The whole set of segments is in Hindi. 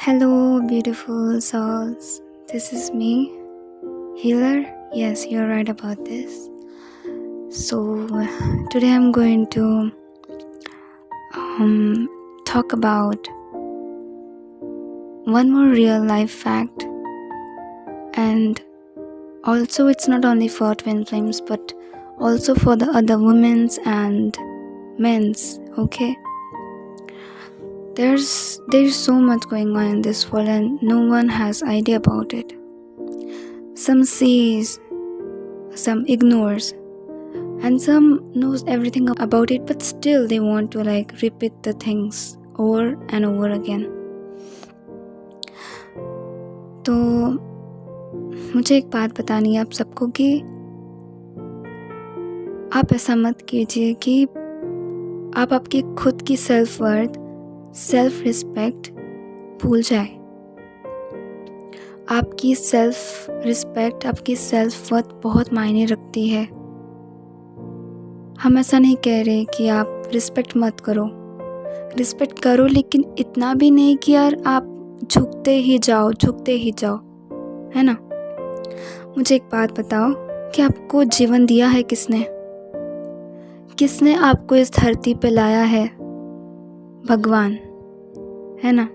Hello, beautiful souls. This is me, Healer. Yes, you're right about this. So, today I'm going to talk about one more real life fact, and also it's not only for twin flames but also for the other women's and men's. Okay, there's so much going on in this world and no one has idea about it. Some sees, some ignores, and some knows everything about it, but still they want to repeat the things over and over again. तो मुझे एक बात बतानी है आप सबको कि आप ऐसा मत कीजिए कि आप आपकी खुद की सेल्फ वर्थ, सेल्फ रिस्पेक्ट भूल जाए। आपकी सेल्फ रिस्पेक्ट, आपकी सेल्फ वर्थ बहुत मायने रखती है। हम ऐसा नहीं कह रहे कि आप रिस्पेक्ट मत करो, रिस्पेक्ट करो, लेकिन इतना भी नहीं कि यार आप झुकते ही जाओ, है ना। मुझे एक बात बताओ कि आपको जीवन दिया है किसने? किसने आपको इस धरती पे लाया है? भगवान, है ना।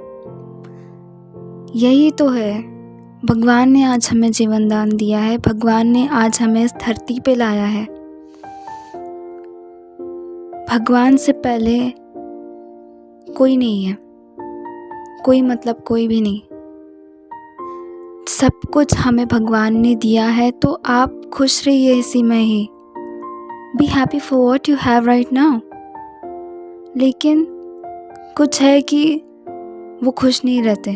यही तो है, भगवान ने आज हमें जीवन दान दिया है, भगवान ने आज हमें इस धरती पे लाया है। भगवान से पहले कोई नहीं है, कोई मतलब कोई भी नहीं। सब कुछ हमें भगवान ने दिया है, तो आप खुश रहिए इसी में ही। Be happy for what you have right now. लेकिन कुछ है कि वो खुश नहीं रहते,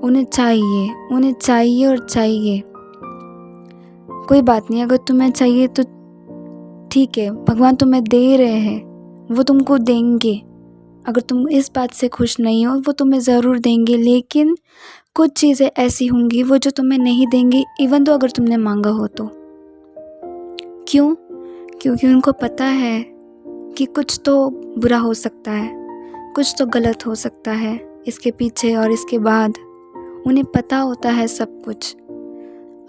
उन्हें चाहिए और चाहिए। कोई बात नहीं, अगर तुम्हें चाहिए तो ठीक है, भगवान तुम्हें दे रहे हैं, वो तुमको देंगे। अगर तुम इस बात से खुश नहीं हो, वो तुम्हें ज़रूर देंगे, लेकिन कुछ चीज़ें ऐसी होंगी वो जो तुम्हें नहीं देंगे, इवन तो अगर तुमने मांगा हो तो। क्यों? क्योंकि उनको पता है कि कुछ तो बुरा हो सकता है, कुछ तो गलत हो सकता है इसके पीछे और इसके बाद। उन्हें पता होता है सब कुछ।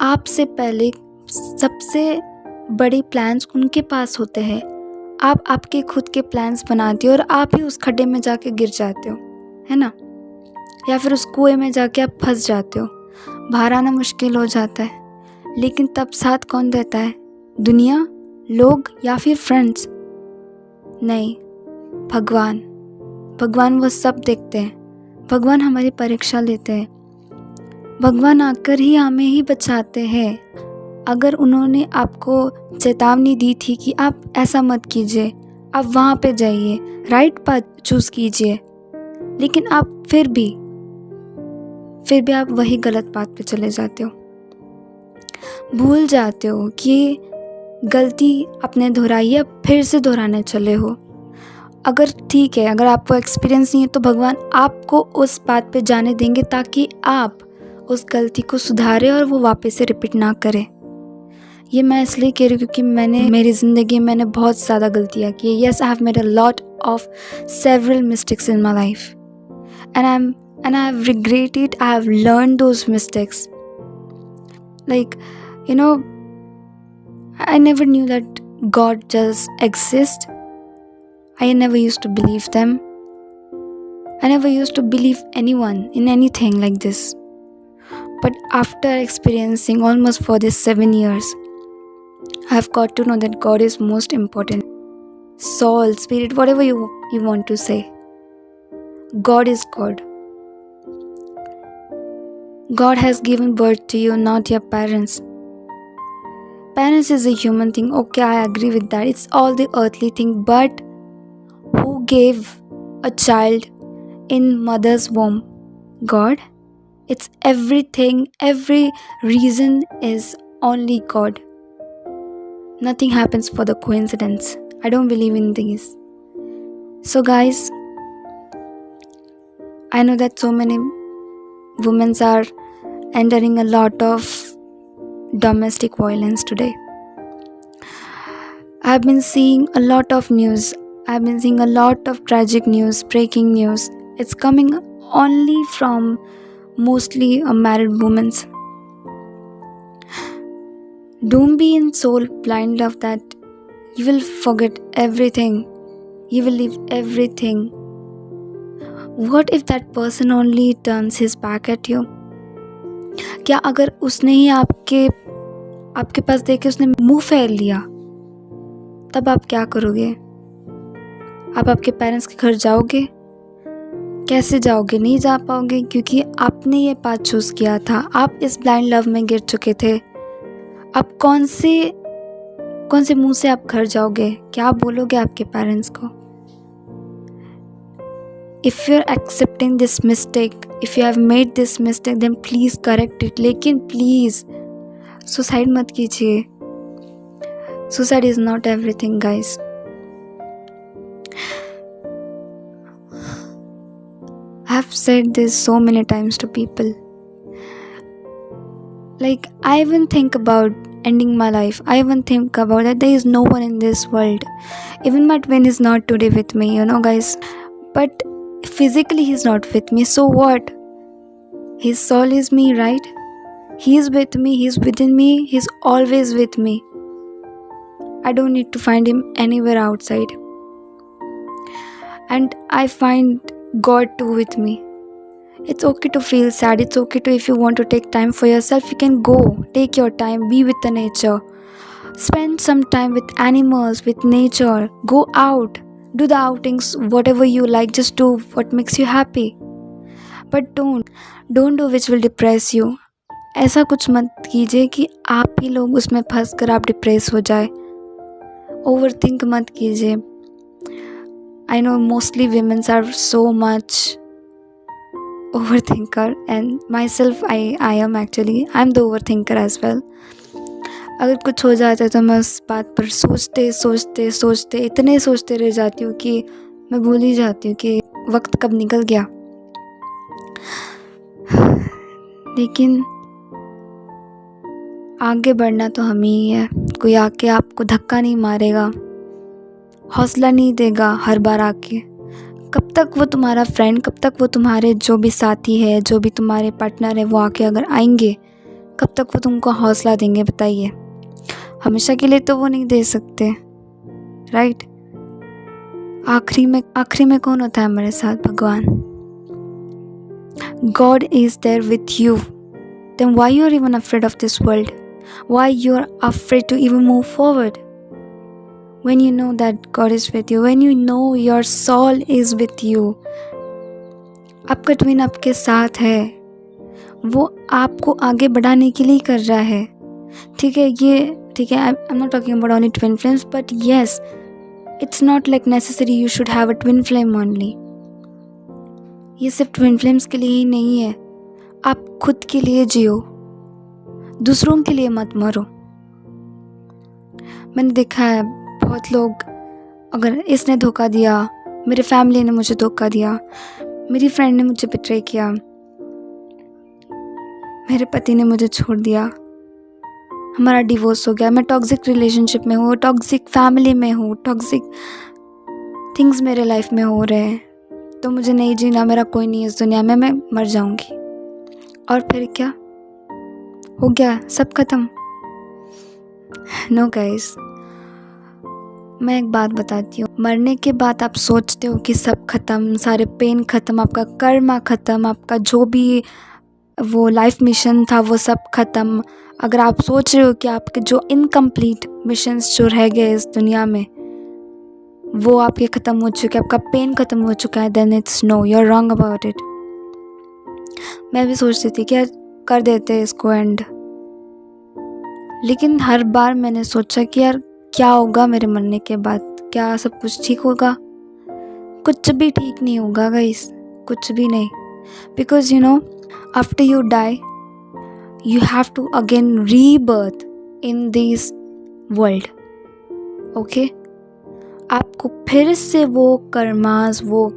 आपसे पहले सबसे बड़े प्लान्स उनके पास होते हैं। आप आपके खुद के प्लान्स बनाते हो और आप ही उस खड्डे में जाके गिर जाते हो, है ना। या फिर उस कुएं में जाके आप फंस जाते हो, बाहर आना मुश्किल हो जाता है। लेकिन तब साथ कौन देता है? दुनिया, लोग या फिर फ्रेंड्स? नहीं, भगवान। भगवान वो सब देखते हैं। भगवान हमारी परीक्षा लेते हैं। भगवान आकर ही हमें ही बचाते हैं। अगर उन्होंने आपको चेतावनी दी थी कि आप ऐसा मत कीजिए, आप वहाँ पे जाइए, राइट पाथ चूज़ कीजिए, लेकिन आप फिर भी आप वही गलत पाथ पे चले जाते हो। भूल जाते हो कि गलती आपने दोहराई है, फिर से दोहराने चले हो। अगर ठीक है, अगर आपको एक्सपीरियंस नहीं है तो भगवान आपको उस बात पे जाने देंगे ताकि आप उस गलती को सुधारें और वो वापस से रिपीट ना करें। ये मैं इसलिए कह रही हूँ क्योंकि मेरी ज़िंदगी में मैंने बहुत ज़्यादा गलतियाँ की है। Yes, I have made a lot of several mistakes in my life and I have regretted, I have learned those mistakes. I never knew that God just exists. I never used to believe them. I never used to believe anyone in anything like this. But after experiencing almost for these 7 years, I have got to know that God is most important. Soul, spirit, whatever you want to say. God is God. God has given birth to you, not your parents. Parents is a human thing. Okay, I agree with that. It's all the earthly thing. But who gave a child in mother's womb? God. It's everything. Every reason is only God. Nothing happens for the coincidence. I don't believe in these. So guys, I know that so many women are entering a lot of domestic violence today. I've been seeing a lot of news. I've been seeing a lot of tragic news, breaking news. It's coming only from mostly married women. Don't be in soul blind love that you will forget everything. You will leave everything. What if that person only turns his back at you? क्या अगर उसने ही आपके पास देख के उसने मुंह फेर लिया, तब आप क्या करोगे? आप आपके पेरेंट्स के घर जाओगे? कैसे जाओगे? नहीं जा पाओगे, क्योंकि आपने ये पाथ चूज किया था। आप इस ब्लाइंड लव में गिर चुके थे। अब कौन से मुंह से आप घर जाओगे? क्या बोलोगे आपके पेरेंट्स को? If you're accepting this mistake, if you have made this mistake, then please correct it. लेकिन please सुसाइड मत कीजिए. Suicide is not everything, guys. I have said this so many times to people. Like, I even think about ending my life. I even think about that there is no one in this world. Even my twin is not today with me, guys. But physically he's not with me, so what? His soul is me, right? He is with me, he's within me, he's always with me. I don't need to find him anywhere outside. And I find God too with me. It's okay to feel sad. It's okay to, if you want to take time for yourself, you can go. Take your time, be with the nature. Spend some time with animals, with nature. Go out. Do the outings, whatever you like. Just do what makes you happy. But don't do which will depress you. ऐसा कुछ मत कीजिए कि आप ही लोग उसमें फंस कर आप डिप्रेस हो जाए. ओवर थिंक मत कीजिए. I know mostly women are so much overthinker, and myself I am actually, I'm the overthinker as well. अगर कुछ हो जाता है तो मैं उस बात पर सोचते इतने सोचते रह जाती हूँ कि मैं भूल ही जाती हूँ कि वक्त कब निकल गया. लेकिन आगे बढ़ना तो हम ही है. कोई आके आपको धक्का नहीं मारेगा, हौसला नहीं देगा हर बार आके. कब तक वो तुम्हारा फ्रेंड, कब तक वो तुम्हारे जो भी साथी है, जो भी तुम्हारे पार्टनर है, वो आके अगर आएंगे, कब तक वो तुमको हौसला देंगे? बताइए. हमेशा के लिए तो वो नहीं दे सकते, राइट? आखिरी में कौन होता है हमारे साथ? भगवान. God is there with you. Then why you are even afraid of this world? Why you are afraid to even move forward? When you know that God is with you, when you know your soul is with you, आपका ट्विन आपके साथ है, वो आपको आगे बढ़ाने के लिए कर रहा है. ठीक है. I'm not talking about only twin flames, but yes, it's not like necessary you should have a twin flame only. ये सिर्फ ट्विन फ्लेम्स के लिए ही नहीं है. आप खुद के लिए जियो, दूसरों के लिए मत मरो. मैंने देखा है बहुत लोग, अगर इसने धोखा दिया, मेरे फैमिली ने मुझे धोखा दिया, मेरी फ्रेंड ने मुझे बिट्रे किया, मेरे पति ने मुझे छोड़ दिया, हमारा डिवोर्स हो गया, मैं टॉक्सिक रिलेशनशिप में हूँ, टॉक्सिक फैमिली में हूँ, टॉक्सिक थिंग्स मेरे लाइफ में हो रहे हैं, तो मुझे नहीं जीना, मेरा कोई नहीं इस दुनिया में, मैं मर जाऊँगी. और फिर क्या हो गया? सब खत्म? नो गाइस, मैं एक बात बताती हूँ. मरने के बाद आप सोचते हो कि सब खत्म, सारे पेन खत्म, आपका कर्मा खत्म, आपका जो भी वो लाइफ मिशन था वो सब खत्म. अगर आप सोच रहे हो कि आपके जो इनकम्प्लीट मिशंस जो रह गए इस दुनिया में वो आपके ख़त्म हो चुके, आपका पेन ख़त्म हो चुका है, then it's no, you are wrong about it. मैं भी सोचती थी कि यार कर देते इसको एंड, लेकिन हर बार मैंने सोचा कि यार क्या होगा मेरे मरने के बाद? क्या सब कुछ ठीक होगा? कुछ भी ठीक नहीं होगा गाइस, कुछ भी नहीं. Because after you die you have to again rebirth in this world. okay? आपको फिर से वो कर्मास, वो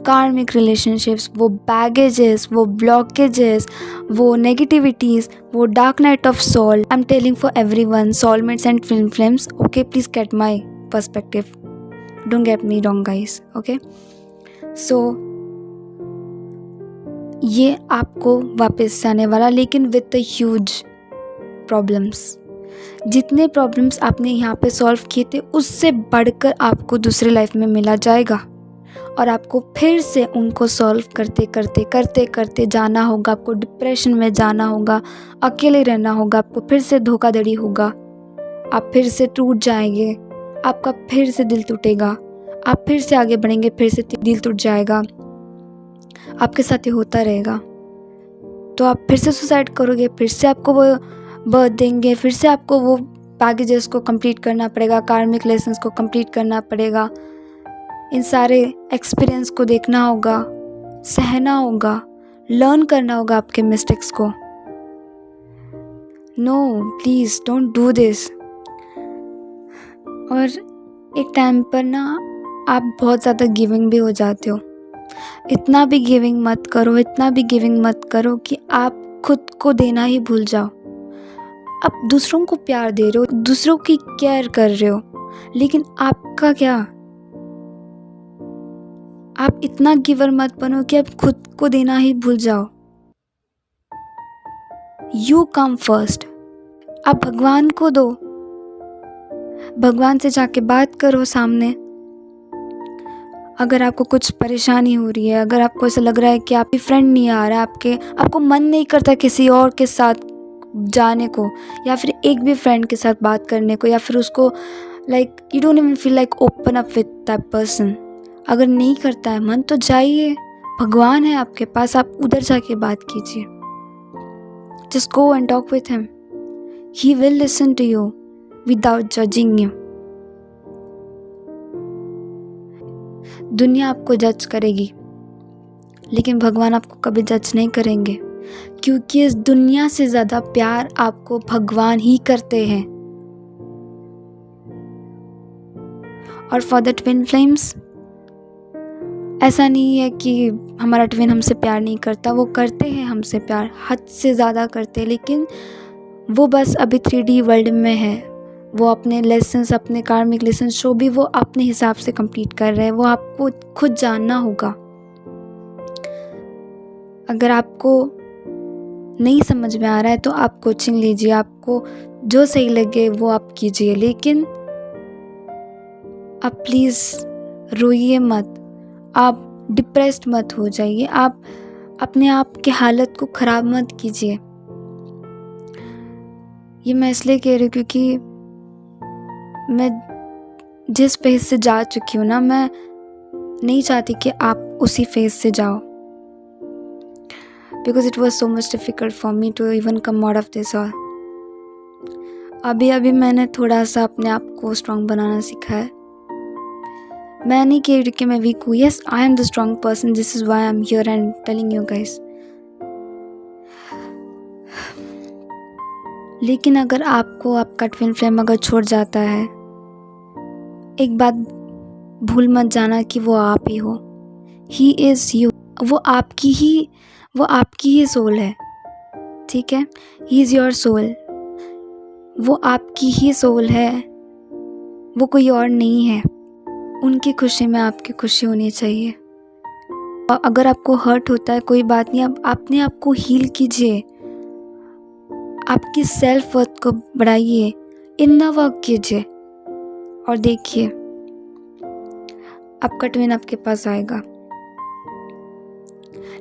कार्मिक रिलेशनशिप्स, वो बैगेजेस, वो ब्लॉकेजेस, वो नेगेटिविटीज़, वो dark night of soul. I am telling for everyone, soulmates and twin flames. okay, please get my perspective, don't get me wrong guys. okay, so ये आपको वापस से आने वाला, लेकिन विद द ह्यूज प्रॉब्लम्स। जितने प्रॉब्लम्स आपने यहाँ पे सॉल्व किए थे उससे बढ़कर आपको दूसरी लाइफ में मिला जाएगा, और आपको फिर से उनको सॉल्व करते करते करते करते जाना होगा। आपको डिप्रेशन में जाना होगा, अकेले रहना होगा, आपको फिर से धोखाधड़ी होगा, आप फिर से टूट जाएंगे, आपका फिर से दिल टूटेगा, आप फिर से आगे बढ़ेंगे, फिर से दिल टूट जाएगा, आपके साथ ये होता रहेगा। तो आप फिर से सुसाइड करोगे, फिर से आपको वो बर्थ देंगे, फिर से आपको वो पैकेजेस को कंप्लीट करना पड़ेगा, कार्मिक लेसन्स को कंप्लीट करना पड़ेगा, इन सारे एक्सपीरियंस को देखना होगा, सहना होगा, लर्न करना होगा आपके मिस्टेक्स को। No, please don't do this. और एक टाइम पर ना आप बहुत ज़्यादा गिविंग भी हो जाते हो। इतना भी गिविंग मत करो, इतना भी गिविंग मत करो कि आप खुद को देना ही भूल जाओ। आप दूसरों को प्यार दे रहे हो, दूसरों की केयर कर रहे हो, लेकिन आपका क्या? आप इतना गिवर मत बनो कि आप खुद को देना ही भूल जाओ। You come first. आप भगवान को दो, भगवान से जाके बात करो सामने। अगर आपको कुछ परेशानी हो रही है, अगर आपको ऐसा लग रहा है कि आपकी फ्रेंड नहीं आ रहा है, आपको मन नहीं करता किसी और के साथ जाने को, या फिर एक भी फ्रेंड के साथ बात करने को, या फिर उसको you don't even feel like open up with that person, अगर नहीं करता है मन, तो जाइए, भगवान है आपके पास, आप उधर जाके बात कीजिए। Just go and talk with him, he will listen to you without judging you. दुनिया आपको जज करेगी, लेकिन भगवान आपको कभी जज नहीं करेंगे, क्योंकि इस दुनिया से ज़्यादा प्यार आपको भगवान ही करते हैं। और फॉर द ट्विन फ्लेम्स, ऐसा नहीं है कि हमारा ट्विन हमसे प्यार नहीं करता, वो करते हैं हमसे प्यार, हद से ज़्यादा करते हैं, लेकिन वो बस अभी 3D वर्ल्ड में है। वो अपने लेसन्स, अपने कार्मिक लेसन्स जो भी वो अपने हिसाब से कंप्लीट कर रहे हैं, वो आपको खुद जानना होगा। अगर आपको नहीं समझ में आ रहा है तो आप कोचिंग लीजिए, आपको जो सही लगे वो आप कीजिए, लेकिन आप प्लीज़ रोइए मत, आप डिप्रेस्ड मत हो जाइए, आप अपने आप की हालत को ख़राब मत कीजिए। ये मैं इसलिए कह रही हूँ क्योंकि मैं जिस फेज से जा चुकी हूँ ना, मैं नहीं चाहती कि आप उसी फेज से जाओ, because it was so much difficult for me to even come out of this. और अभी मैंने थोड़ा सा अपने आप को स्ट्रॉन्ग बनाना सीखा है। मैं नहीं कह रही कि मैं वीक हूँ, yes I am the strong person, this is why I am here and telling you guys. लेकिन अगर आपको आपका ट्विन फ्लेम अगर छोड़ जाता है, एक बात भूल मत जाना कि वो आप ही हो, ही इज़ यू, वो आपकी ही सोल है, ठीक है, ही इज़ योर सोल, वो आपकी ही सोल है, वो कोई और नहीं है। उनकी खुशी में आपकी खुशी होनी चाहिए। और अगर आपको हर्ट होता है, कोई बात नहीं, आप अपने आप को हील कीजिए, आपकी सेल्फ वर्थ को बढ़ाइए, इन्नर वर्क कीजिए, और देखिए आपका ट्विन आपके पास आएगा।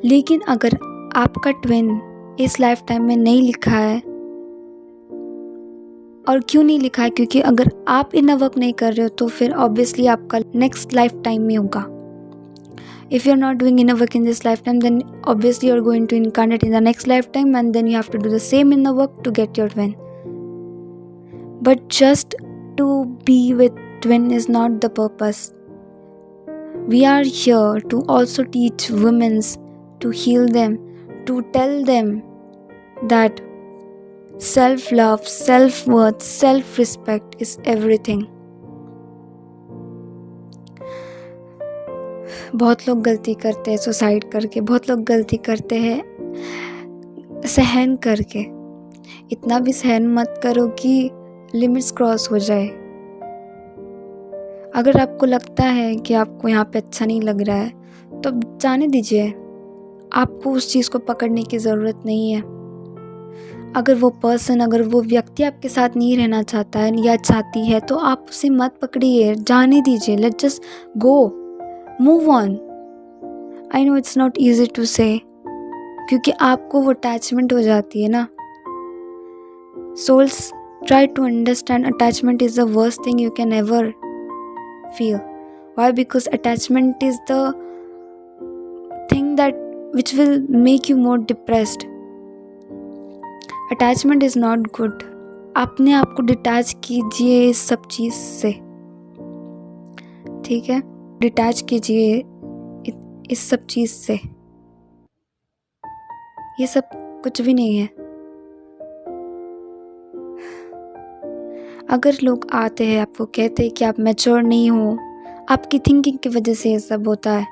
लेकिन अगर आपका ट्विन इस लाइफ टाइम में नहीं लिखा है, और क्यों नहीं लिखा है, क्योंकि अगर आप इन्नर वर्क नहीं कर रहे हो तो फिर ऑब्वियसली आपका नेक्स्ट लाइफ टाइम में होगा। If you're not doing inner work in this lifetime, then obviously you're going to incarnate in the next lifetime, and then you have to do the same inner work to get your twin. But just to be with twin is not the purpose. We are here to also teach women, to heal them, to tell them that self-love, self-worth, self-respect is everything. बहुत लोग गलती करते हैं सुसाइड करके, बहुत लोग गलती करते हैं सहन करके। इतना भी सहन मत करो कि लिमिट्स क्रॉस हो जाए। अगर आपको लगता है कि आपको यहाँ पे अच्छा नहीं लग रहा है तो जाने दीजिए, आपको उस चीज़ को पकड़ने की ज़रूरत नहीं है। अगर वो पर्सन, अगर वो व्यक्ति आपके साथ नहीं रहना चाहता है या चाहती है तो आप उसे मत पकड़िए, जाने दीजिए। Let's just go, move on. I know it's not easy to say, क्योंकि आपको वो अटैचमेंट हो जाती है ना। Souls try to understand attachment is the worst thing you can ever feel. Why? Because attachment is the thing that which will make you more depressed. Attachment is not good. अपने आप को डिटैच कीजिए इस सब चीज़ से, ठीक है? डिटैच कीजिए इस सब चीज़ से। ये सब कुछ भी नहीं है। अगर लोग आते हैं, आपको कहते हैं कि आप मैच्योर नहीं हो, आपकी थिंकिंग की वजह से ये सब होता है।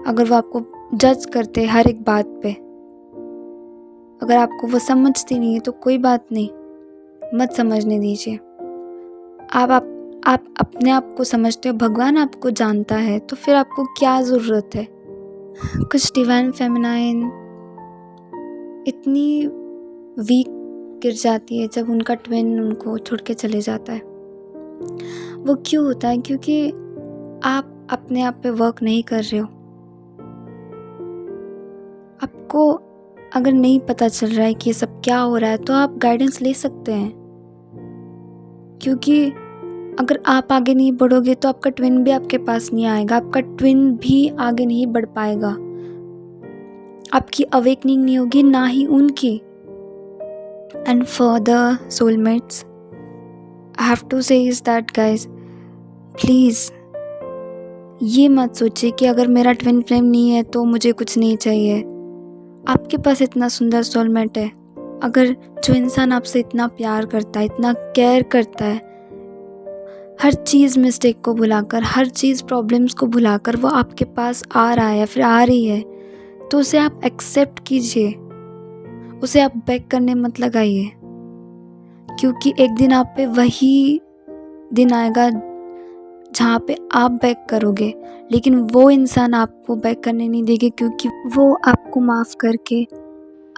अगर वो आपको जज करते हैं हर एक बात पे, अगर आपको वो समझती नहीं है तो कोई बात नहीं, मत समझने दीजिए। आप अपने आप को समझते हो, भगवान आपको जानता है, तो फिर आपको क्या ज़रूरत है। कुछ डिवाइन फेमिनाइन इतनी वीक गिर जाती है जब उनका ट्विन उनको छोड़ के चले जाता है। वो क्यों होता है? क्योंकि आप अपने आप पे वर्क नहीं कर रहे हो। आपको अगर नहीं पता चल रहा है कि ये सब क्या हो रहा है तो आप गाइडेंस ले सकते हैं, क्योंकि अगर आप आगे नहीं बढ़ोगे तो आपका ट्विन भी आपके पास नहीं आएगा, आपका ट्विन भी आगे नहीं बढ़ पाएगा, आपकी अवेकनिंग नहीं होगी, ना ही उनकी। And for the soulmates, I have to say is that guys, please ये मत सोचिए कि अगर मेरा ट्विन फ्लेम नहीं है तो मुझे कुछ नहीं चाहिए। आपके पास इतना सुंदर सोलमेट है। अगर जो इंसान आपसे इतना प्यार करता है, इतना केयर करता है, हर चीज़ मिस्टेक को भुलाकर, हर चीज़ प्रॉब्लम्स को भुलाकर वो आपके पास आ रहा है या फिर आ रही है, तो उसे आप एक्सेप्ट कीजिए, उसे आप बैक करने मत लगाइए, क्योंकि एक दिन आप पे वही दिन आएगा जहाँ पे आप बैक करोगे, लेकिन वो इंसान आपको बैक करने नहीं देंगे, क्योंकि वो आपको माफ़ करके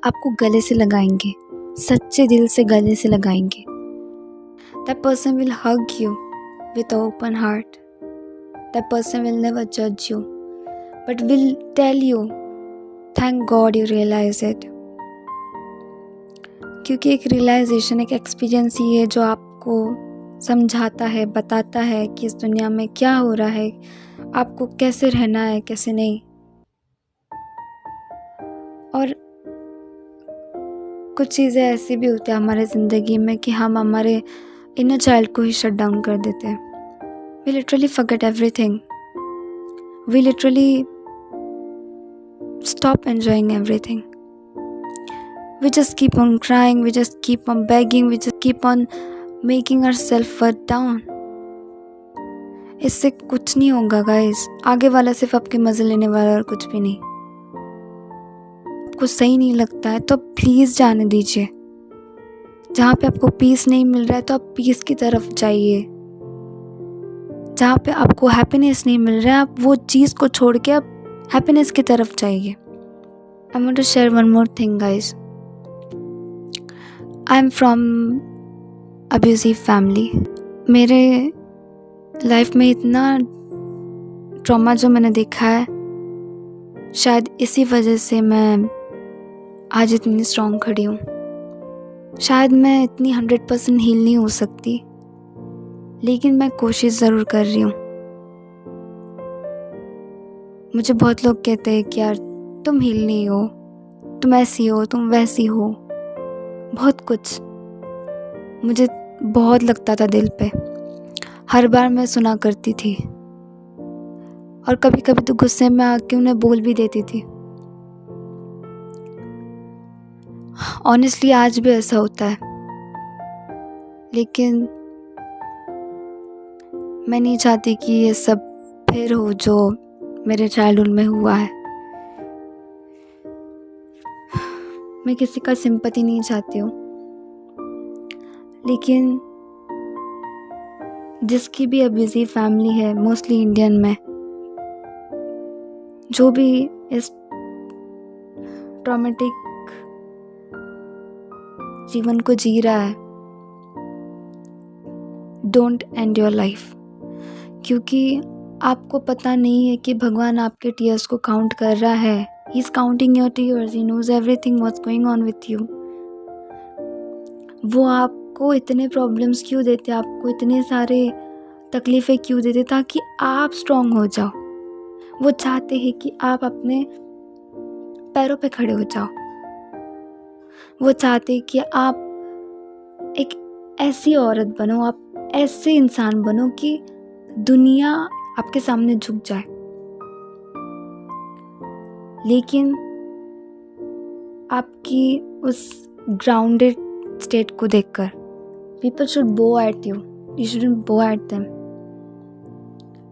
आपको गले से लगाएंगे, सच्चे दिल से गले से लगाएंगे। That person will hug you with an open heart. That person will never judge you, but will tell you, thank God you realize it. क्योंकि एक रियलाइजेशन, एक एक्सपीरियंस ही है जो आपको समझाता है, बताता है कि इस दुनिया में क्या हो रहा है, आपको कैसे रहना है, कैसे नहीं। और कुछ चीज़ें ऐसी भी होती हैं हमारे ज़िंदगी में कि हम हमारे इनर चाइल्ड को ही शट डाउन कर देते हैं। We literally forget everything, we literally stop enjoying everything. We just keep on crying, we just keep on begging, we just keep on making ourselves down. इससे कुछ नहीं होगा गाइस। आगे वाला सिर्फ आपके मज़े लेने वाला और कुछ भी नहीं। आपको सही नहीं लगता है तो प्लीज़ जाने दीजिए। जहाँ पे आपको पीस नहीं मिल रहा है तो आप पीस की तरफ जाइए। जहाँ पे आपको हैप्पीनेस नहीं मिल रहा है, आप वो चीज़ को छोड़ के आप हैप्पीनेस की तरफ जाइए। I want to share one more thing guys. I am from abusive family. मेरे लाइफ में इतना ट्रॉमा जो मैंने देखा है, शायद इसी वजह से मैं आज इतनी स्ट्रॉन्ग खड़ी हूँ। शायद मैं इतनी 100% हील नहीं हो सकती, लेकिन मैं कोशिश ज़रूर कर रही हूँ। मुझे बहुत लोग कहते हैं कि यार तुम हील नहीं हो, तुम ऐसी हो, तुम वैसी हो, बहुत कुछ मुझे बहुत लगता था दिल पे। हर बार मैं सुना करती थी और कभी कभी तो गुस्से में आके उन्हें बोल भी देती थी। ऑनेस्टली आज भी ऐसा होता है, लेकिन मैं नहीं चाहती कि ये सब फिर हो जो मेरे चाइल्डहुड में हुआ है। मैं किसी का सिंपैथी नहीं चाहती हूँ, लेकिन जिसकी भी अब्यूज़िव फैमिली है, मोस्टली इंडियन में, जो भी इस ट्रॉमेटिक जीवन को जी रहा है, डोंट एंड योर लाइफ, क्योंकि आपको पता नहीं है कि भगवान आपके टीयर्स को काउंट कर रहा है. He is counting your tears. He knows everything what's going on with you. वो आपको इतने प्रॉब्लम्स क्यों देते, आपको इतने सारे तकलीफ़ें क्यों देते, ताकि आप स्ट्रॉन्ग हो जाओ. वो चाहते हैं कि आप अपने पैरों पे खड़े हो जाओ. वो चाहते हैं कि आप एक ऐसी औरत बनो, आप ऐसे इंसान बनो कि दुनिया आपके सामने झुक जाए. लेकिन आपकी उस ग्राउंडेड स्टेट को देखकर पीपल शुड बो एट यू, यू शुडंट बो एट देम.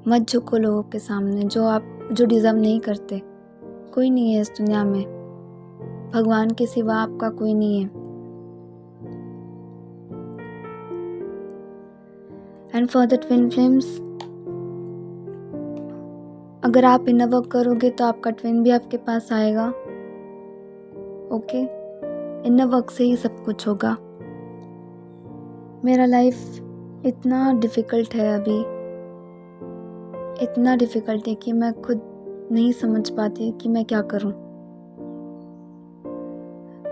मत झुको लोगों के सामने जो डिज़र्व नहीं करते. कोई नहीं है इस दुनिया में, भगवान के सिवा आपका कोई नहीं है. And for the twin flames, अगर आप इनर वर्क करोगे तो आपका ट्विन भी आपके पास आएगा. ओके, इनर वर्क से ही सब कुछ होगा. मेरा लाइफ इतना डिफ़िकल्ट है अभी, इतना डिफ़िकल्ट है कि मैं खुद नहीं समझ पाती कि मैं क्या करूं.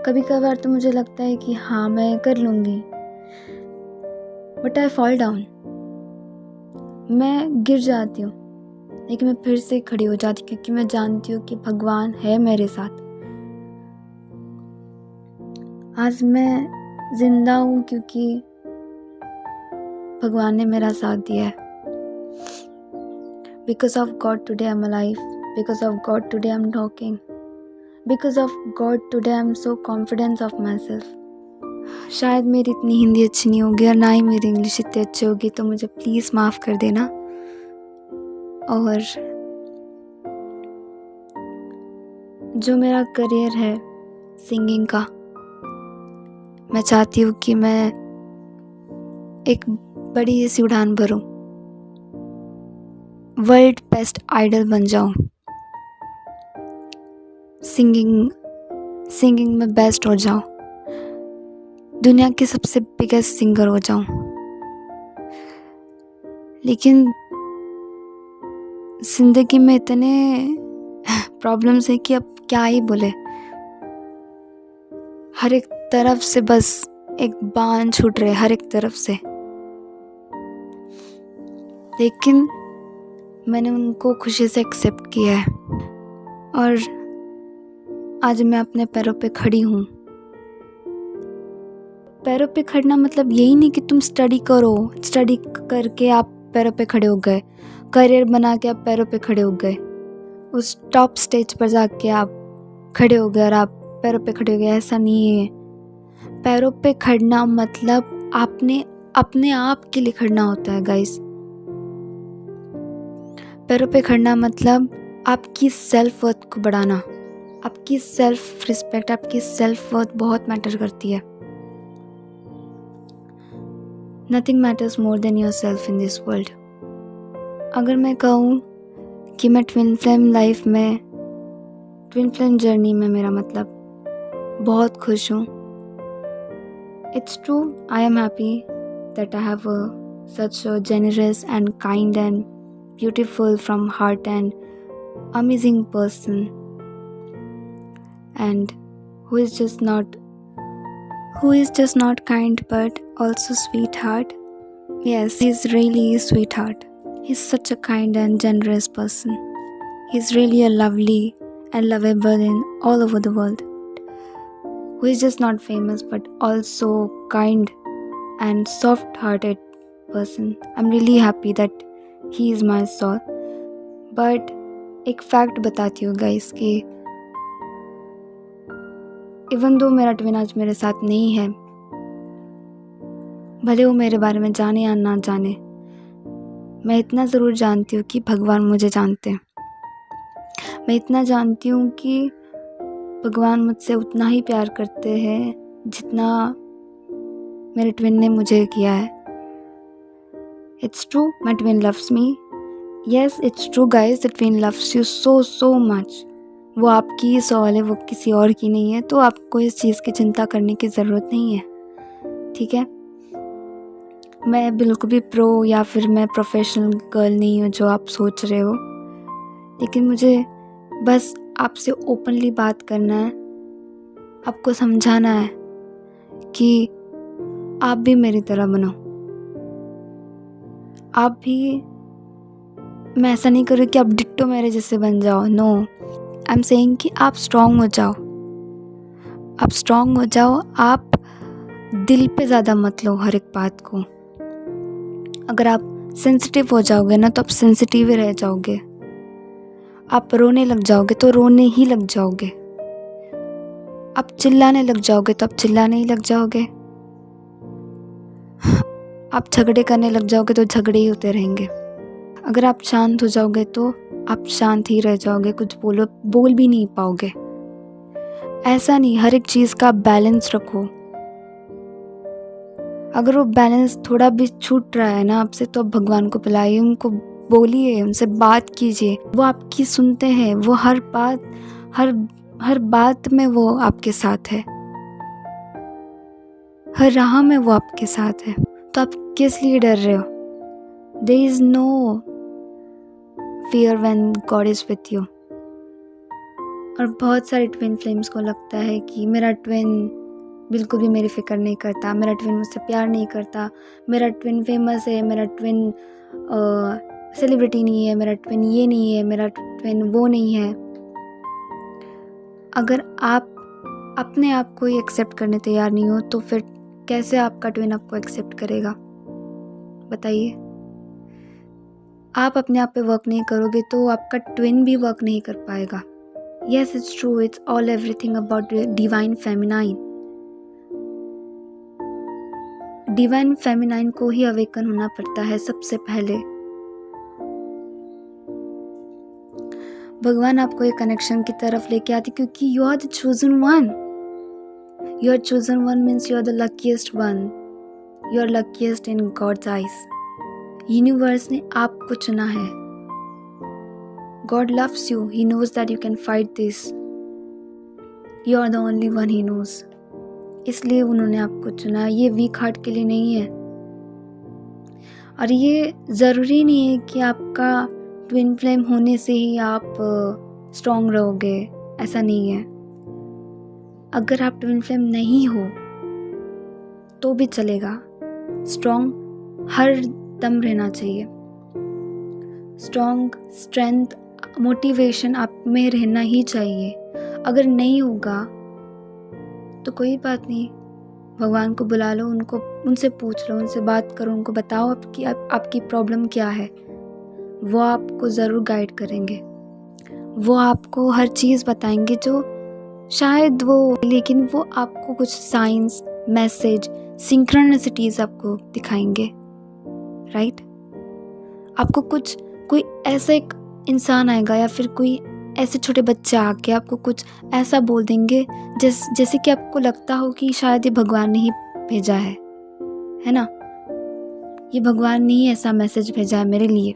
कभी कभार तो मुझे लगता है कि हाँ मैं कर लूँगी, बट आई फॉल डाउन. मैं गिर जाती हूँ, लेकिन मैं फिर से खड़ी हो जाती हूँ, क्योंकि मैं जानती हूँ कि भगवान है मेरे साथ. आज मैं जिंदा हूँ क्योंकि भगवान ने मेरा साथ दिया है. Because of God today I'm alive. Because of God today I'm talking. Because of God today I'm so confident of myself. शायद मेरी इतनी हिंदी अच्छी नहीं होगी और ना ही मेरी इंग्लिश इतनी अच्छी होगी, तो मुझे प्लीज़ माफ़ कर देना. और जो मेरा करियर है सिंगिंग का, मैं चाहती हूँ कि मैं एक बड़ी सी उड़ान भरूं, वर्ल्ड बेस्ट आइडल बन जाऊं, सिंगिंग में बेस्ट हो जाऊं, दुनिया की सबसे बिगेस्ट सिंगर हो जाऊं. लेकिन जिंदगी में इतने प्रॉब्लम्स है कि अब क्या ही बोले. हर एक तरफ से बस एक बाण छूट रहे, हर एक तरफ से. लेकिन मैंने उनको खुशी से एक्सेप्ट किया है और आज मैं अपने पैरों पे खड़ी हूँ. पैरों पे खड़ना मतलब यही नहीं कि तुम स्टडी करो, स्टडी करके आप पैरों पे खड़े हो गए, करियर बना के आप पैरों पे खड़े हो गए, उस टॉप स्टेज पर जाके आप खड़े हो गए और आप पैरों पे खड़े हो गए. ऐसा नहीं है. पैरों पे खड़ना मतलब आपने अपने आप के लिए खड़ना होता है गाइस. पैरों पे खड़ना मतलब आपकी सेल्फ वर्थ को बढ़ाना. आपकी सेल्फ रिस्पेक्ट, आपकी सेल्फ वर्थ बहुत मैटर करती है. Nothing matters more than your self in this world. अगर मैं कहूँ कि मैं ट्विन फ्लेम लाइफ में, ट्विन फ्लेम जर्नी में मेरा मतलब बहुत खुश हूँ. It's true, I am happy that I have such a generous and kind and beautiful from heart and amazing person, and who is just not kind but also sweetheart. Yes, he's really a sweetheart. He's such a kind and generous person. He's really a lovely and lovable in all over the world, who is just not famous but also kind and soft-hearted person. I'm really happy that he is my soul. But एक फैक्ट बताती हूँ गाइस कि इवन दो मेरा ट्विन आज मेरे साथ नहीं है, भले वो मेरे बारे में जाने या ना जाने, मैं इतना ज़रूर जानती हूँ कि भगवान मुझे जानते हैं. मैं इतना जानती हूँ कि भगवान मुझसे उतना ही प्यार करते हैं जितना मेरे ट्विन ने मुझे किया है. It's true, my twin loves me. Yes, it's true guys, the twin loves you so much. वो आपकी सॉल है, वो किसी और की नहीं है, तो आपको इस चीज़ की चिंता करने की ज़रूरत नहीं है, ठीक है। मैं बिल्कुल भी प्रो या फिर मैं प्रोफेशनल गर्ल नहीं हूँ जो आप सोच रहे हो, लेकिन मुझे बस आपसे ओपनली बात करना है, आपको समझाना है कि आप भी मेरी तरह बनो। आप भी, मैं ऐसा नहीं कर रही कि आप डिट्टो मेरे जैसे बन जाओ, नो, आई एम सेइंग कि आप स्ट्रॉन्ग हो जाओ, आप स्ट्रॉन्ग हो जाओ। आप दिल पे ज़्यादा मत लो हर एक बात को। अगर आप सेंसिटिव हो जाओगे ना तो आप सेंसिटिव ही रह जाओगे। आप रोने लग जाओगे तो रोने ही लग जाओगे। आप चिल्लाने लग जाओगे तो आप चिल्लाने ही लग जाओगे। आप झगड़े करने लग जाओगे तो झगड़े ही होते रहेंगे। अगर आप शांत हो जाओगे तो आप शांत ही रह जाओगे, कुछ बोल भी नहीं पाओगे। ऐसा नहीं, हर एक चीज़ का बैलेंस रखो। अगर वो बैलेंस थोड़ा भी छूट रहा है ना आपसे, तो आप भगवान को बुलाइए, उनको बोलिए, उनसे बात कीजिए। वो आपकी सुनते हैं, वो हर बात में वो आपके साथ है, हर राह में वो आपके साथ है। तो आप किस लिए डर रहे हो? There is no fear when God is with you. और बहुत सारे ट्विन फ्लेम्स को लगता है कि मेरा ट्विन बिल्कुल भी मेरी फिक्र नहीं करता, मेरा ट्विन मुझसे प्यार नहीं करता, मेरा ट्विन फेमस है, मेरा ट्विन सेलिब्रिटी नहीं है, मेरा ट्विन ये नहीं है, मेरा ट्विन वो नहीं है। अगर आप अपने आप को ही एक्सेप्ट करने तैयार नहीं हो तो फिर कैसे आपका ट्विन आपको एक्सेप्ट करेगा? बताइए। आप अपने आप पे वर्क नहीं करोगे तो आपका ट्विन भी वर्क नहीं कर पाएगा। Yes, it's true. It's all everything about divine feminine. Divine feminine को ही अवेकन होना पड़ता है सबसे पहले। भगवान आपको एक कनेक्शन की तरफ लेके आती क्योंकि you are the chosen one. You are chosen one means you are the luckiest one. You are luckiest in God's eyes. Universe ने आपको चुना है। God loves you. He knows that you can fight this. You are the only one he knows. इसलिए उन्होंने आपको चुना। ये वीक हार्ट के लिए नहीं है। और ये ज़रूरी नहीं है कि आपका ट्विन फ्लेम होने से ही आप स्ट्रॉन्ग रहोगे, ऐसा नहीं है। अगर आप ट्विन फ्लेम नहीं हो तो भी चलेगा। स्ट्रॉन्ग हर दम रहना चाहिए। स्ट्रॉन्ग, स्ट्रेंथ, मोटिवेशन आप में रहना ही चाहिए। अगर नहीं होगा तो कोई बात नहीं, भगवान को बुला लो, उनसे पूछ लो, उनसे बात करो, उनको बताओ आपकी प्रॉब्लम क्या है। वो आपको ज़रूर गाइड करेंगे। वो आपको हर चीज़ बताएंगे जो शायद लेकिन वो आपको कुछ साइंस, मैसेज, सिंक्रोनिसिटीज़ आपको दिखाएंगे, राइट। आपको कोई ऐसा एक इंसान आएगा या फिर कोई ऐसे छोटे बच्चे आके आपको कुछ ऐसा बोल देंगे जैसे कि आपको लगता हो कि शायद ये भगवान ने ही भेजा है ना। ये भगवान ने ही ऐसा मैसेज भेजा है मेरे लिए,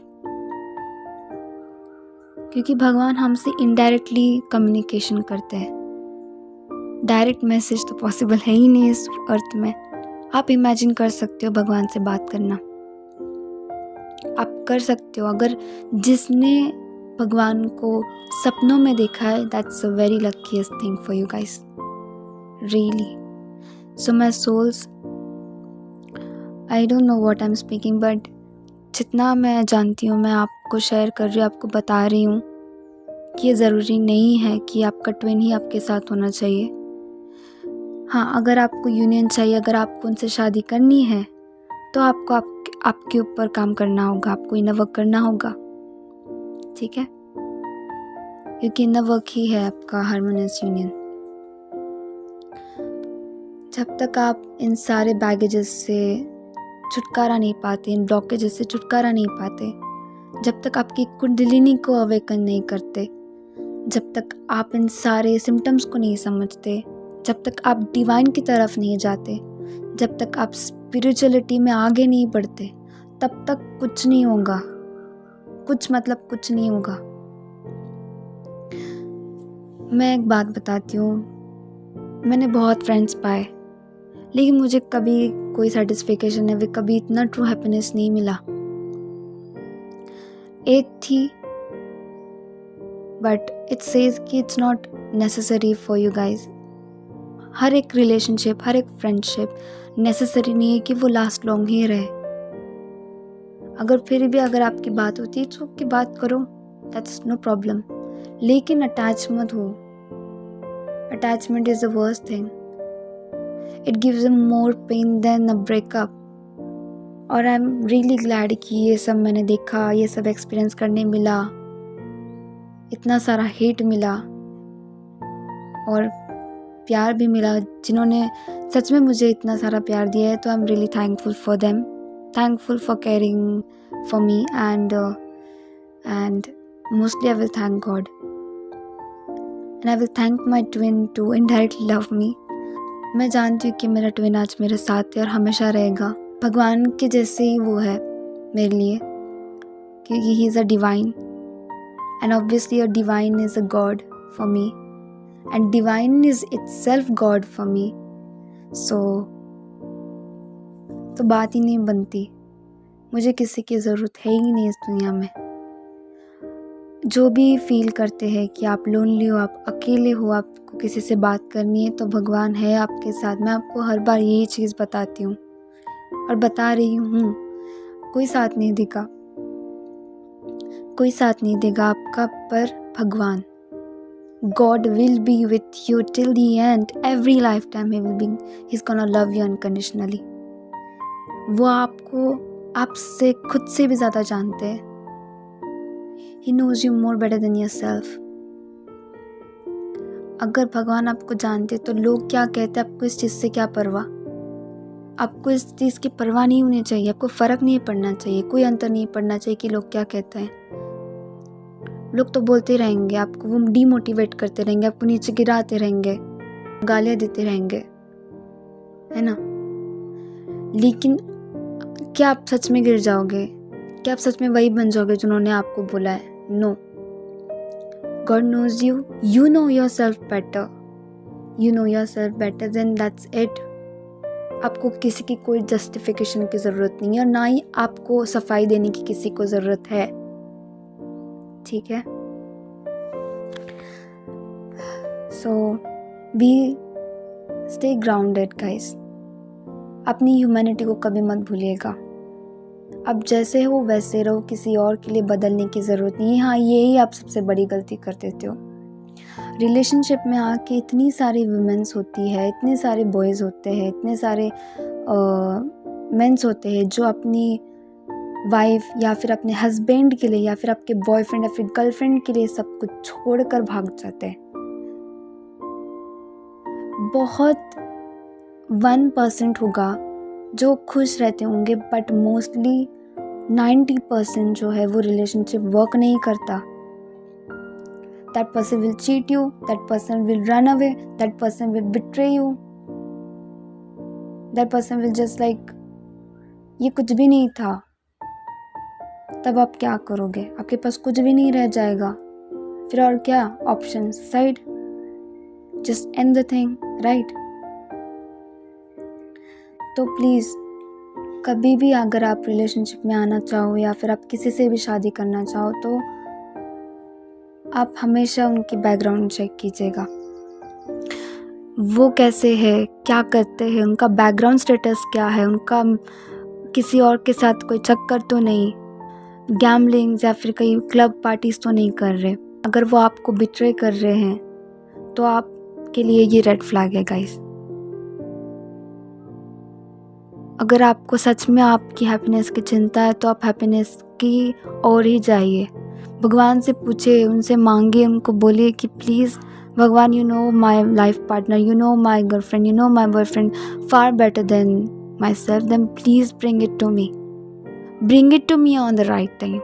क्योंकि भगवान हमसे इनडायरेक्टली कम्युनिकेशन करते हैं। डायरेक्ट मैसेज तो पॉसिबल है ही नहीं इस अर्थ में। आप इमेजिन कर सकते हो भगवान से बात करना, आप कर सकते हो। अगर जिसने भगवान को सपनों में देखा है, that's a very luckiest thing for you guys, really. So my souls, I don't know what I am speaking, but जितना मैं जानती हूँ मैं आपको शेयर कर रही हूँ, आपको बता रही हूँ कि ये ज़रूरी नहीं है कि आपका ट्विन ही आपके साथ होना चाहिए। हाँ, अगर आपको यूनियन चाहिए, अगर आपको उनसे शादी करनी है तो आपको आपके ऊपर काम करना होगा, आपको इनर वर्क करना होगा, ठीक है, क्योंकि इनर वर्क ही है आपका हार्मोनियस यूनियन। जब तक आप इन सारे बैगेजेस से छुटकारा नहीं पाते, इन ब्लॉकेजेस से छुटकारा नहीं पाते, जब तक आपकी कुंडलिनी को अवेकन नहीं करते, जब तक आप इन सारे सिम्टम्स को नहीं समझते, जब तक आप डिवाइन की तरफ नहीं जाते, जब तक आप स्पिरिचुअलिटी में आगे नहीं बढ़ते, तब तक कुछ नहीं होगा। कुछ मतलब कुछ नहीं होगा। मैं एक बात बताती हूँ, मैंने बहुत फ्रेंड्स पाए, लेकिन मुझे कभी कोई सेटिस्फिकेशन है, कभी इतना ट्रू हैप्पीनेस नहीं मिला। एक थी, बट इट सेज कि it's not necessary for you guys. हर एक रिलेशनशिप, हर एक फ्रेंडशिप नेसेसरी नहीं है कि वो लास्ट लॉन्ग ही रहे। अगर फिर भी अगर आपकी बात होती है तो की बात करो, दैट्स नो प्रॉब्लम, लेकिन अटैच मत हो। Attachment is the worst thing, it gives a more pain than a breakup. और आई एम रियली ग्लैड कि ये सब मैंने देखा, ये सब एक्सपीरियंस करने मिला, इतना सारा हेट मिला और प्यार भी मिला। जिन्होंने सच में मुझे इतना सारा प्यार दिया है, तो आई am really thankful for them, thankful for caring for me, and mostly I will thank God, and I will thank my twin to indirectly love me. मैं जानती हूँ कि मेरा ट्विन आज मेरे साथ है और हमेशा रहेगा। भगवान के जैसे ही वो है मेरे लिए, क्योंकि he is a divine, and obviously a divine is a god for me, and divine is itself god for me. So तो बात ही नहीं बनती, मुझे किसी की ज़रूरत है ही नहीं इस दुनिया में। जो भी फील करते हैं कि आप लोनली हो, आप अकेले हो, आपको किसी से बात करनी है, तो भगवान है आपके साथ। मैं आपको हर बार यही चीज़ बताती हूँ और बता रही हूँ, कोई साथ नहीं देगा, कोई साथ नहीं देगा आपका, पर भगवान, God will be with you till the end, every lifetime he's gonna love you unconditionally. वो आपको आपसे खुद से भी ज़्यादा जानते हैं। He knows you more better than yourself. अगर भगवान आपको जानते तो लोग क्या कहते, आपको इस चीज़ से क्या परवाह? आपको इस चीज़ की परवाह नहीं होनी चाहिए, आपको फ़र्क नहीं पड़ना चाहिए, कोई अंतर नहीं पड़ना चाहिए कि लोग क्या कहते हैं। लोग तो बोलते रहेंगे, आपको वो डीमोटिवेट करते रहेंगे, आपको नीचे गिराते रहेंगे, गालियाँ देते रहेंगे, है ना। लेकिन क्या आप सच में गिर जाओगे? क्या आप सच में वही बन जाओगे जिन्होंने आपको बोला है? No, God knows you, you know yourself better, you know yourself better, then that's it. आपको किसी की कोई जस्टिफिकेशन की ज़रूरत नहीं है, और ना ही आपको सफाई देने की किसी को ज़रूरत है, ठीक है। सो बी स्टे ग्राउंडेड गाइस, अपनी ह्यूमैनिटी को कभी मत भूलिएगा। अब जैसे हो वैसे रहो, किसी और के लिए बदलने की ज़रूरत नहीं है। हाँ, यही आप सबसे बड़ी गलती कर देते हो। रिलेशनशिप में आके इतनी सारी वुमेन्स होती है, इतने सारे बॉयज़ होते हैं, इतने सारे मेंस होते हैं जो अपनी वाइफ या फिर अपने हस्बैंड के लिए या फिर आपके बॉयफ्रेंड या फिर गर्लफ्रेंड के लिए सब कुछ छोड़कर भाग जाते हैं। बहुत 1% होगा जो खुश रहते होंगे, बट मोस्टली 90% जो है वो रिलेशनशिप वर्क नहीं करता। That person will cheat you, that person will run away, that person will betray you, that person will just like ये कुछ भी नहीं था। तब आप क्या करोगे? आपके पास कुछ भी नहीं रह जाएगा, फिर और क्या option? Suicide, just and the thing, right. तो प्लीज़ कभी भी अगर आप रिलेशनशिप में आना चाहो या फिर आप किसी से भी शादी करना चाहो, तो आप हमेशा उनकी बैकग्राउंड चेक कीजिएगा। वो कैसे है, क्या करते हैं, उनका बैकग्राउंड स्टेटस क्या है, उनका किसी और के साथ कोई चक्कर तो नहीं, गैम्बलिंग या फिर कहीं क्लब पार्टीज तो नहीं कर रहे। अगर वो आपको बिट्रे कर रहे हैं तो आपके लिए ये रेड फ्लैग है गाइस। अगर आपको सच में आपकी हैप्पीनेस की चिंता है तो आप हैप्पीनेस की ओर ही जाइए। भगवान से पूछे, उनसे मांगे, उनको बोलिए कि प्लीज़ भगवान, you know my life partner, you know my girlfriend, you know my boyfriend far better than my self, then please bring it to me, bring it to me on the right time.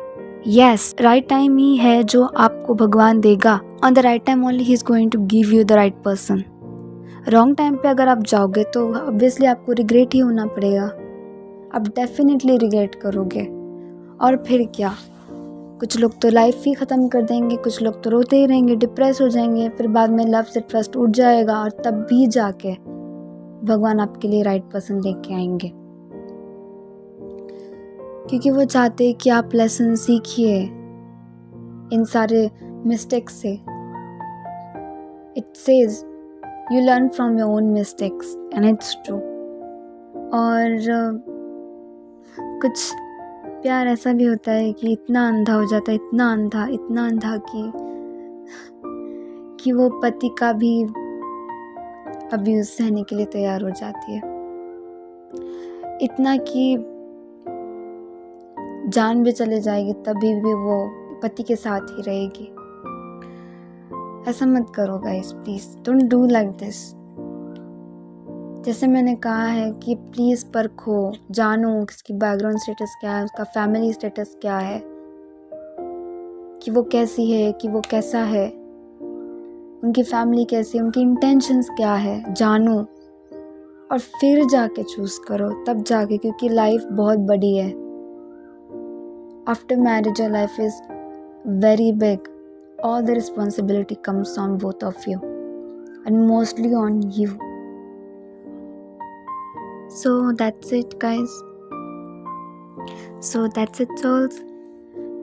Yes, right time ही है जो आपको भगवान देगा। On the right time only he is going to give you the right person. Wrong time पे अगर आप जाओगे तो ऑब्वियसली आपको रिग्रेट ही होना पड़ेगा, आप डेफिनेटली रिग्रेट करोगे। और फिर क्या, कुछ लोग तो लाइफ ही ख़त्म कर देंगे, कुछ लोग तो रोते ही रहेंगे, डिप्रेस हो जाएंगे, फिर बाद में लव से ट्रस्ट उठ जाएगा और तब भी जाके भगवान आपके लिए राइट पर्सन लेके आएंगे, क्योंकि वो चाहते हैं कि आप लेसन सीखिए इन सारे मिस्टेक्स से। It says you learn from your own mistakes and it's true. और कुछ प्यार ऐसा भी होता है कि इतना अंधा हो जाता है, इतना अंधा कि वो पति का भी अब्यूज सहने के लिए तैयार हो जाती है, इतना कि जान भी चले जाएगी तभी भी वो पति के साथ ही रहेगी। ऐसा मत करो guys, please don't do like this. जैसे मैंने कहा है कि प्लीज परखो, जानो किसकी बैकग्राउंड स्टेटस क्या है, उसका फैमिली स्टेटस क्या है, कि वो कैसी है, कि वो कैसा है, उनकी फैमिली कैसी है, उनकी इंटेंशंस क्या है, जानो और फिर जाके चूज करो, तब जाके, क्योंकि लाइफ बहुत बड़ी है। After marriage your life is very big. All the responsibility comes on both of you and mostly on you. So that's it guys. So that's it souls,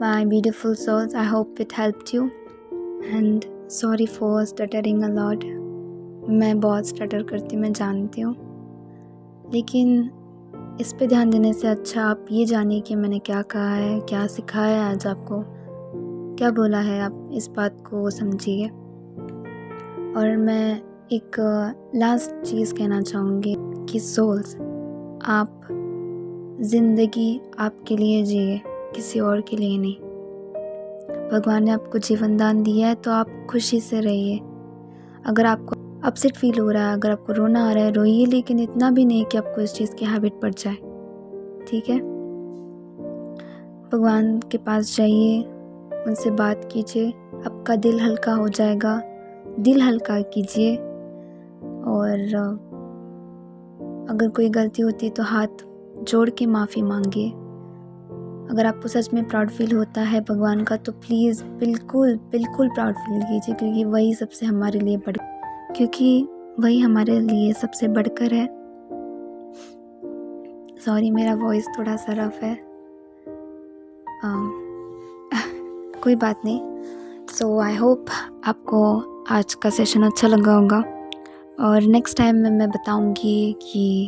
my beautiful souls. I hope it helped you and sorry for stuttering a lot. मैं बहुत स्टटर करती, मैं जानती हूँ, लेकिन इस पे ध्यान देने से अच्छा आप ये जानिए कि मैंने क्या कहा है, क्या सिखाया है, आज आपको क्या बोला है, आप इस बात को समझिए। और मैं एक लास्ट चीज़ कहना चाहूँगी कि सोल्स, आप ज़िंदगी आपके लिए जिए, किसी और के लिए नहीं। भगवान ने आपको जीवन दान दिया है तो आप खुशी से रहिए। अगर आपको अपसेट फील हो रहा है, अगर आपको रोना आ रहा है, रोइए, लेकिन इतना भी नहीं कि आपको इस चीज़ की हैबिट पड़ जाए, ठीक है। भगवान के पास जाइए, उनसे बात कीजिए, आपका दिल हल्का हो जाएगा, दिल हल्का कीजिए। और अगर कोई गलती होती है तो हाथ जोड़ के माफ़ी मांगिए। अगर आपको सच में प्राउड फील होता है भगवान का तो प्लीज़ बिल्कुल प्राउड फील कीजिए, क्योंकि वही सबसे हमारे लिए वही हमारे लिए सबसे बढ़कर है। सॉरी, मेरा वॉइस थोड़ा सा रफ है, कोई बात नहीं। सो आई होप आपको आज का सेशन अच्छा लगा होगा, और नेक्स्ट टाइम में मैं बताऊंगी कि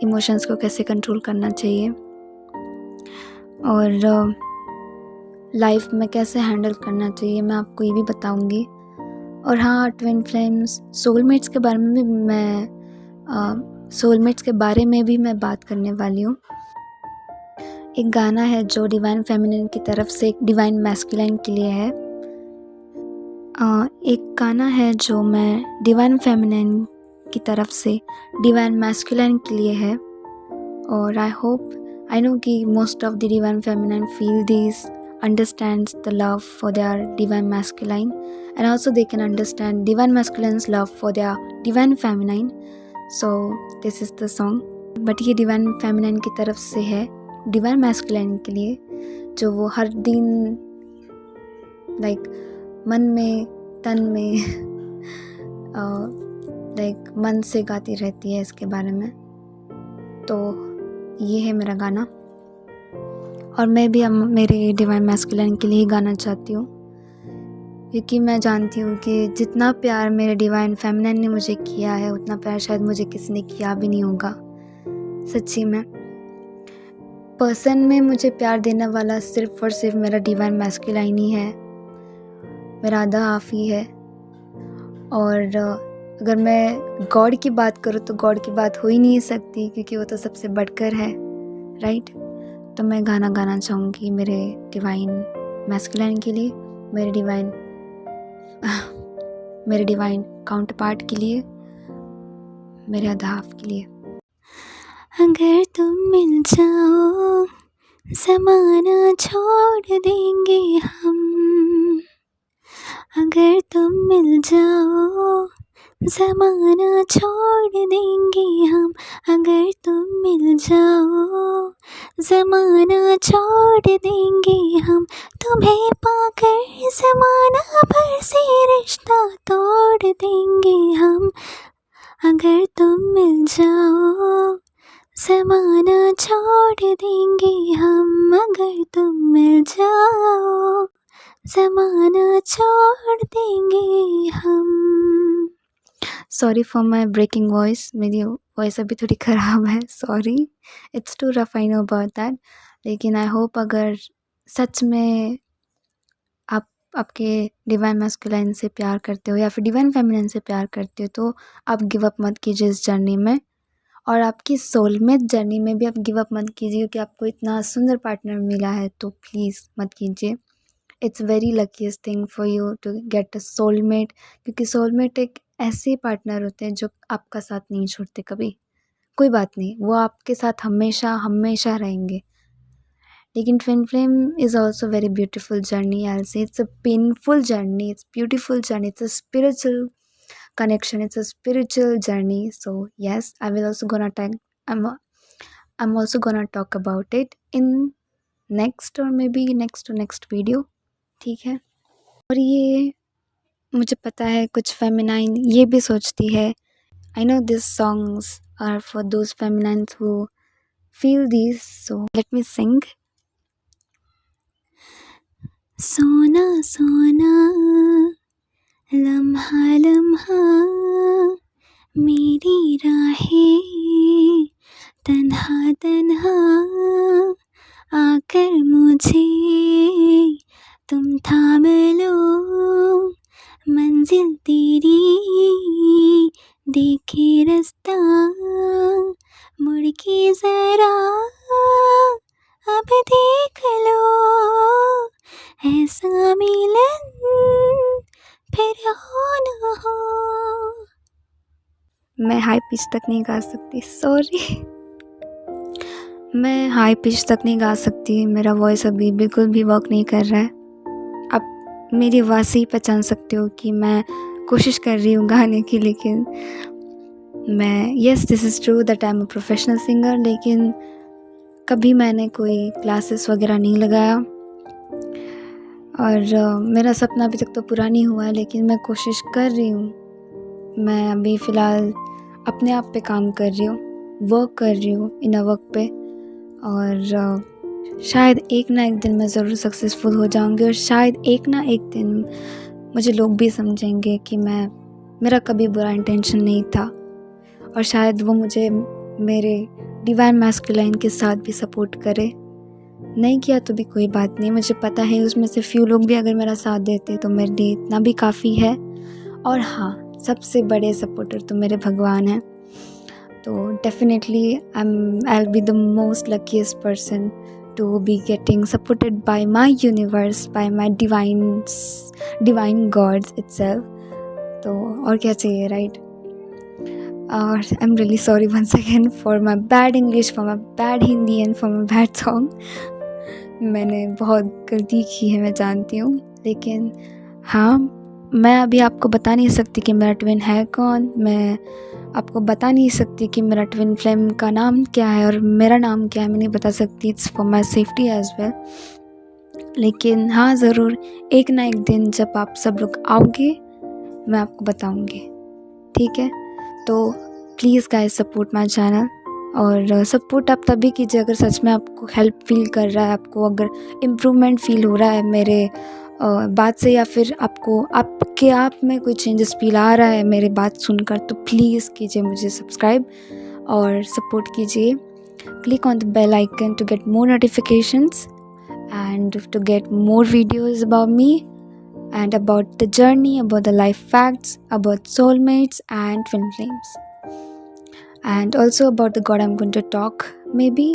इमोशंस को कैसे कंट्रोल करना चाहिए और लाइफ में कैसे हैंडल करना चाहिए, मैं आपको ये भी बताऊंगी। और हाँ, ट्विन फ्लेम्स, सोलमेट्स के बारे में भी मैं बात करने वाली हूँ। एक गाना है जो डिवाइन फेमिनिन की तरफ से एक डिवाइन मैस्कुलाइन के लिए है। एक गाना है जो मैं डिवाइन फेमिनिन की तरफ से डिवाइन मैस्कुलाइन के लिए है। और आई नो कि most of the divine feminine feel this, understands the love for their divine masculine, and also they can understand divine masculine's love for their divine feminine. So this is the song, but ये divine feminine की तरफ से है divine masculine के लिए, जो वो हर दिन मन में, तन में मन से गाती रहती है इसके बारे में। तो ये है मेरा गाना, और मैं भी मेरे डिवाइन मैस्कुलिन के लिए गाना चाहती हूँ, क्योंकि मैं जानती हूँ कि जितना प्यार मेरे डिवाइन फेमिनिन ने मुझे किया है उतना प्यार शायद मुझे किसी ने किया भी नहीं होगा। सच्ची में पर्सन में मुझे प्यार देने वाला सिर्फ और सिर्फ मेरा डिवाइन मैस्कुलिन ही है, मेरा आधा हाफ ही है। और अगर मैं गॉड की बात करूँ तो गॉड की बात हो ही नहीं सकती, क्योंकि वो तो सबसे बढ़कर है, राइट। तो मैं गाना गाना चाहूँगी मेरे डिवाइन मैस्कुलिन के लिए, मेरे डिवाइन काउंटर पार्ट के लिए, मेरे आधा हाफ के लिए। अगर तुम मिल जाओ ज़माना छोड़ देंगे हम, अगर तुम मिल जाओ ज़माना छोड़ देंगे हम अगर तुम मिल जाओ, ज़माना छोड़ देंगे हम तुम्हें पाकर, ज़माना भर से रिश्ता तोड़ देंगे हम अगर तुम मिल जाओ, ज़माना छोड़ देंगे हम अगर तुम मिल जाओ, ज़माना छोड़ देंगे हम। Sorry for my breaking voice, मेरी वॉइस अभी थोड़ी ख़राब है, sorry, it's too rough, I know about that. लेकिन आई होप अगर सच में आप आपके डिवाइन मैस्कुलाइन से प्यार करते हो या फिर डिवाइन फेमिनिन से प्यार करते हो तो आप गिव अप मत कीजिए इस जर्नी में, और आपकी सोलमेट जर्नी में भी आप गिव अप मत कीजिए, क्योंकि आपको इतना सुंदर पार्टनर मिला है तो प्लीज़ मत कीजिए। It's very luckiest thing for you to get a soulmate, क्योंकि सोलमेट एक ऐसे पार्टनर होते हैं जो आपका साथ नहीं छोड़ते कभी। कोई बात नहीं, वो आपके साथ हमेशा हमेशा रहेंगे। लेकिन twin flame is also very beautiful journey, I will say it's a painful journey, it's beautiful journey, it's a spiritual connection, it's a spiritual journey. So yes, I'm also gonna talk about it in next or maybe next to next video, ठीक है। और ये मुझे पता है कुछ फेमिनाइन ये भी सोचती है, I know these songs are for those feminines who feel these, so let me sing। सोना सोना लम्हा लम्हा मेरी राहें तन्हा तन्हा आकर मुझे तुम थाम लो, मंजिल तेरी देखे रास्ता मुड़ के ज़रा अब देख लो, ऐसा मिलन फिर हो न हो। मैं हाई पिच तक नहीं गा सकती, सॉरी, मैं हाई पिच तक नहीं गा सकती, मेरा वॉइस अभी बिल्कुल भी वर्क नहीं कर रहा है। आप मेरी आवाज़ से ही पहचान सकते हो कि मैं कोशिश कर रही हूँ गाने की, लेकिन मैं yes this is true that I am a professional singer, लेकिन कभी मैंने कोई क्लासेस वगैरह नहीं लगाया और मेरा सपना अभी तक तो पूरा नहीं हुआ है, लेकिन मैं कोशिश कर रही हूँ। मैं अभी फ़िलहाल अपने आप पे काम कर रही हूँ, वर्क कर रही हूँ इनर वर्क पे, और शायद एक ना एक दिन मैं ज़रूर सक्सेसफुल हो जाऊँगी, और शायद एक ना एक दिन मुझे लोग भी समझेंगे कि मेरा कभी बुरा इंटेंशन नहीं था, और शायद वो मुझे मेरे डिवाइन मैस्कुलाइन के साथ भी सपोर्ट करे। नहीं किया तो भी कोई बात नहीं, मुझे पता है उसमें से फ्यू लोग भी अगर मेरा साथ देते तो मेरे लिए इतना भी काफ़ी है। और हाँ, सबसे बड़े सपोर्टर तो मेरे भगवान हैं, तो definitely I will be the most luckiest person to be getting supported by my universe, by my divine gods itself. तो और क्या चाहिए, राइट? और I am really sorry once again for my bad English, for my bad Hindi and for my bad song. मैंने बहुत गलती की है, मैं जानती हूँ, लेकिन हाँ, मैं अभी आपको बता नहीं सकती कि मेरा ट्विन है कौन, मैं आपको बता नहीं सकती कि मेरा ट्विन फ्लेम का नाम क्या है और मेरा नाम क्या है, मैं नहीं बता सकती, it's for my safety as well. लेकिन हाँ, ज़रूर एक ना एक दिन जब आप सब लोग आओगे मैं आपको बताऊँगी, ठीक है? तो please guys support my channel, और सपोर्ट आप तभी कीजिए अगर सच में आपको हेल्प फील कर रहा है, आपको अगर इम्प्रूवमेंट फील हो रहा है मेरे बात से, या फिर आपको आपके आप में कोई चेंजेस फील आ रहा है मेरे बात सुनकर, तो प्लीज़ कीजिए मुझे सब्सक्राइब और सपोर्ट कीजिए। Click on the bell icon to get more notifications and to get more videos about me and about the journey, about the life facts, about soulmates and twin flames, and also about the God I'm going to talk। maybe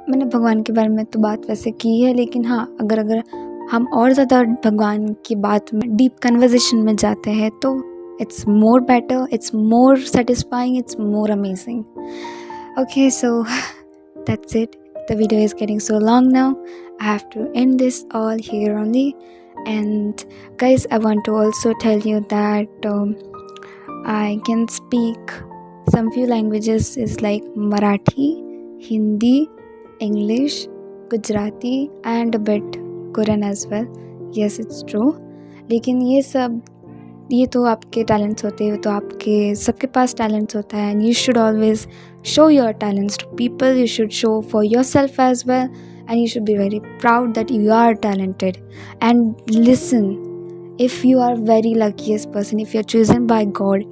मैंने भगवान के बारे में तो बात वैसे की है, लेकिन हाँ, अगर हम और ज़्यादा भगवान की बात में डीप कन्वर्सेशन में जाते हैं तो it's more better, it's more satisfying, it's more amazing। okay, so that's it, the video is getting so long now, I have to end this all here only। And guys, I want to also tell you that I can speak some few languages is like Marathi, Hindi, English, Gujarati and a bit Korean as well. Yes, it's true. लेकिन ये तो आपके टैलेंट्स होते हैं, तो आपके सबके पास टैलेंट्स होता है. And you should always show your talents to people. You should show for yourself as well, and you should be very proud that you are talented. And listen, if you are very luckiest person, if you're chosen by God,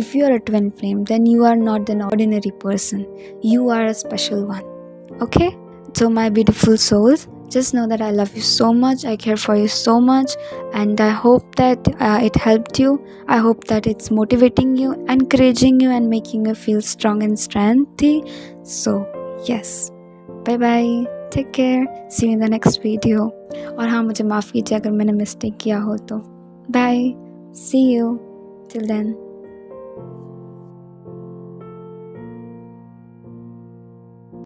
if you are a twin flame, then you are not an ordinary person. You are a special one. Okay? So my beautiful souls, just know that I love you so much. I care for you so much, and I hope that it helped you. I hope that it's motivating you, encouraging you, and making you feel strong and strengthy. So yes, bye bye, take care, see you in the next video. और हाँ, मुझे माफ़ कीजिए अगर मैंने मिस्टेक किया हो तो. Bye, see you till then.